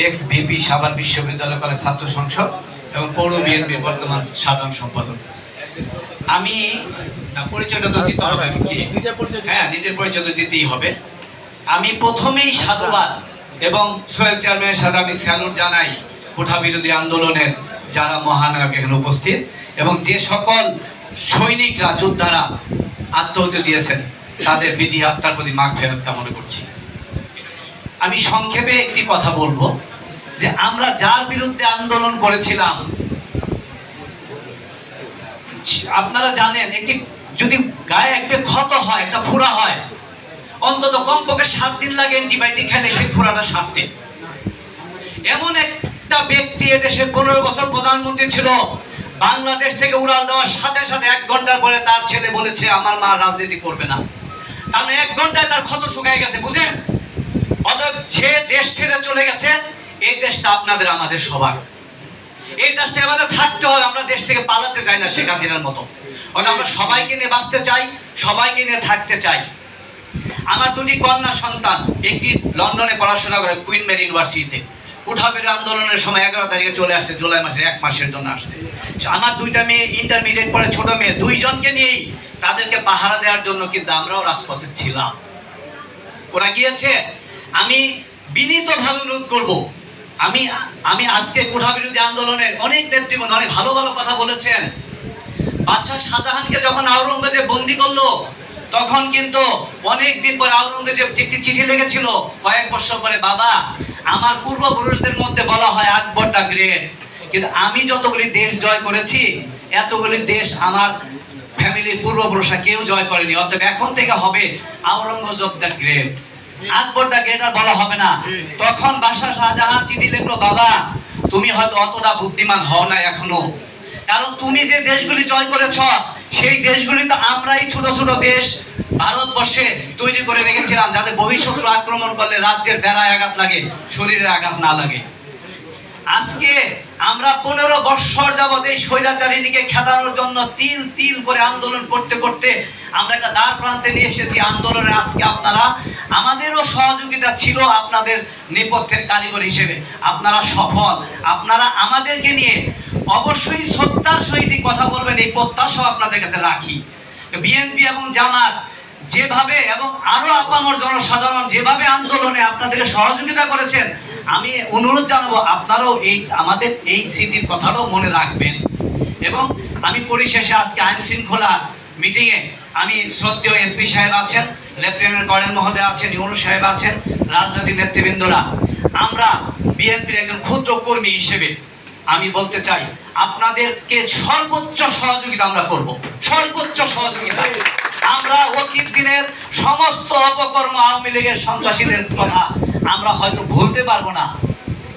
X VP Savar বিশ্ববিদ্যালয় college ছাত্র সংসদ এবং পৌর বিএনপির বর্তমান সাধারণ সম্পাদক। আমি পরিচয়টা তো দিতে হবে, হ্যাঁ নিজের পরিচয় তো দিতেই হবে। আমি প্রথমেই সাধুবাদ এবং সোহেল চেয়ারম্যানের সাথে আমি স্যালুট জানাই কোঠা বিরোধী আন্দোলনের যারা মহানায়ক এখানে উপস্থিত এবং যে সকল সৈনিকরা যোদ্ধারা আত্মহত্যা দিয়েছেন তাদের বিধি আত্মার প্রতি মাগফিরাত কামনা করছি। আমি সংক্ষেপে একটি কথা বলবো যে আমরা যার বিরুদ্ধে আন্দোলন করেছিলাম, আপনারা জানেন একটি যদি গায়ে একটা ক্ষত হয়, একটা ফোড়া হয়, অন্তত কমপক্ষে 7 দিন লাগে অ্যান্টিবায়োটিক খেলে সেই ফোড়াটা সারতে। এমন একটা ব্যক্তি এদেশে 15 বছর প্রধানমন্ত্রী ছিল, বাংলাদেশ থেকে উড়াল দেওয়ার সাথে সাথে 1 ঘন্টার পরে তার ছেলে বলেছে আমার মা রাজনীতি করবে না। তার মানে 1 ঘন্টায় তার ক্ষত শুকিয়ে গেছে, বুঝেন? অতএব সে দেশ ছেড়ে চলে গেছে। এই দেশটা আপনাদের আমাদের সবার, এই দেশটা আমাদের থাকতে হবে। আমরা দেশ থেকে পালাতে চাই না শেখ হাসিনার মতো। আমরা সবাইকে নিয়ে বাঁচতে চাই, সবাইকে নিয়ে থাকতে চাই। আমার 2টি কন্যা সন্তান, একটি লন্ডনে পড়াশোনা করে কুইন মেরি ইউনিভার্সিটিতে। উঠাবের আন্দোলনের সময় 11 তারিখে চলে আসছে, জুলাই মাসের 1 মাসের জন্য আসছে। আমার 2টা মেয়ে ইন্টারমিডিয়েট পড়ে, ছোট মেয়ে, 2 জনকে নিয়েই তাদেরকে পাহারা দেওয়ার জন্য কিন্তু আমরাও রাজপথে ছিলাম। ওরা গিয়েছে। আমি বিনীতভাবে অনুরোধ করব, আমি আজকে কোঠা বিরোধী আন্দোলনের অনেক নেতৃবৃন্দ অনেক ভালো ভালো কথা বলেছেন। বাদশাহ শাহজাহানকে যখন আওরঙ্গজেব বন্দী করলো, তখন কিন্তু অনেক দিন পরে আওরঙ্গজেব একটি চিঠি লিখেছিল কয়েক বছর পরে, বাবা আমার পূর্বপুরুষদের মধ্যে বলা হয় আকবর দ্য গ্রেট, কিন্তু আমি যতগুলি দেশ জয় করেছি এতগুলি দেশ আমার ফ্যামিলির পূর্বপুরুষরা কেউ জয় করেনি। অতএব এখন থেকে হবে Aurangzeb the great, Akbar the great আর বলা হবে না। তখন বাদশাহ শাহজাহান চিঠি লিখলো, বাবা তুমি হয়তো অতটা বুদ্ধিমান হও না এখনো, কারণ তুমি যে দেশগুলি জয় করেছ সেই দেশগুলি তো আমরাই ছোট ছোট দেশ ভারতবর্ষে তৈরি করে রেখেছিলাম, যাতে বহিঃশত্রু আক্রমণ করলে রাজ্যের বেড়ায় আঘাত লাগে, শরীরে আঘাত না লাগে। আজকে আমরা 15 বছর যাবত এই স্বৈরাচারিণীকে খেদানোর জন্য তিল তিল করে আন্দোলন করতে করতে আমরা একটা দ্বার প্রান্তে নিয়ে এসেছি। আন্দোলনে আজকে আপনারা, আমাদেরও সহযোগিতা ছিল আপনাদের নেপথ্যের কারিগর হিসেবে, আপনারা সফল। আপনারা আমাদেরকে নিয়ে অবশ্যই শ্রদ্ধার সহিত কথা বলবেন, এই প্রত্যাশা আপনাদের কাছে রাখি। বিএনপি এবং জামাত যেভাবে এবং আরো আপামর জনসাধারণ যেভাবে আন্দোলনে আপনাদেরকে সহযোগিতা করেছেন, আমি অনুরোধ জানাবো আপনারাও আমাদের এই স্মৃতির কথাটাও মনে রাখবেন। এবং আমি পরিশেষে আজকে আইন শৃঙ্খলা মিটিংয়ে আমি শ্রদ্ধেয় এসপি সাহেব আছেন, লেফটেন্যান্ট কর্নেল মহোদয় আছেন, ইউনুস সাহেব আছেন, রাজনৈতিক নেতৃবৃন্দরা, আমরা বিএনপির একজন ক্ষুদ্র কর্মী হিসেবে আমি বলতে চাই আপনাদেরকে সর্বোচ্চ সহযোগিতা আমরা করব, সর্বোচ্চ সহযোগিতা। আমরা অতীত দিনের সমস্ত অপকর্ম, আওয়ামী লীগের সন্ত্রাসীদের কথা আমরা হয়তো ভুলতে পারবো না,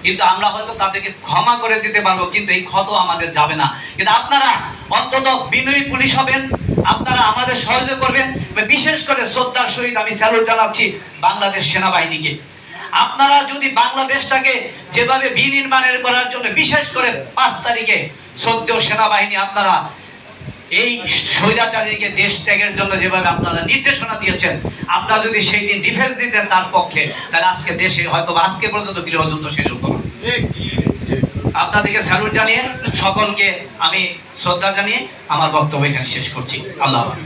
কিন্তু আমরা হয়তো তাদেরকে ক্ষমা করে দিতে পারবো, কিন্তু এই ক্ষত আমাদের যাবে না। কিন্তু আপনারা অন্তত বিনয়ী পুলিশ হবেন, আপনারা আমাদের সহযোগ করবেন। বিশেষ করে শ্রদ্ধার সহিত আমি স্যালুট জানাচ্ছি বাংলাদেশ সেনাবাহিনীকে। আপনারা যদি বাংলাদেশটাকে যেভাবে বিনির্মাণের করার জন্য, বিশেষ করে 5 তারিখে শ্রদ্ধেয় সেনাবাহিনী আপনারা এই স্বৈরাচারীকে দেশ ত্যাগের জন্য যেভাবে আপনারা নির্দেশনা দিয়েছেন, আপনারা যদি সেই দিন ডিফেন্স দিতেন তার পক্ষে, তাহলে আজকে দেশে হয়তো আজকে পর্যন্ত গৃহযুদ্ধ শেষ হতো না। আপনাদেরকে স্যালুট জানিয়ে সকলকে আমি শ্রদ্ধা জানিয়ে আমার বক্তব্য এখানে শেষ করছি। আল্লাহ হাফেজ।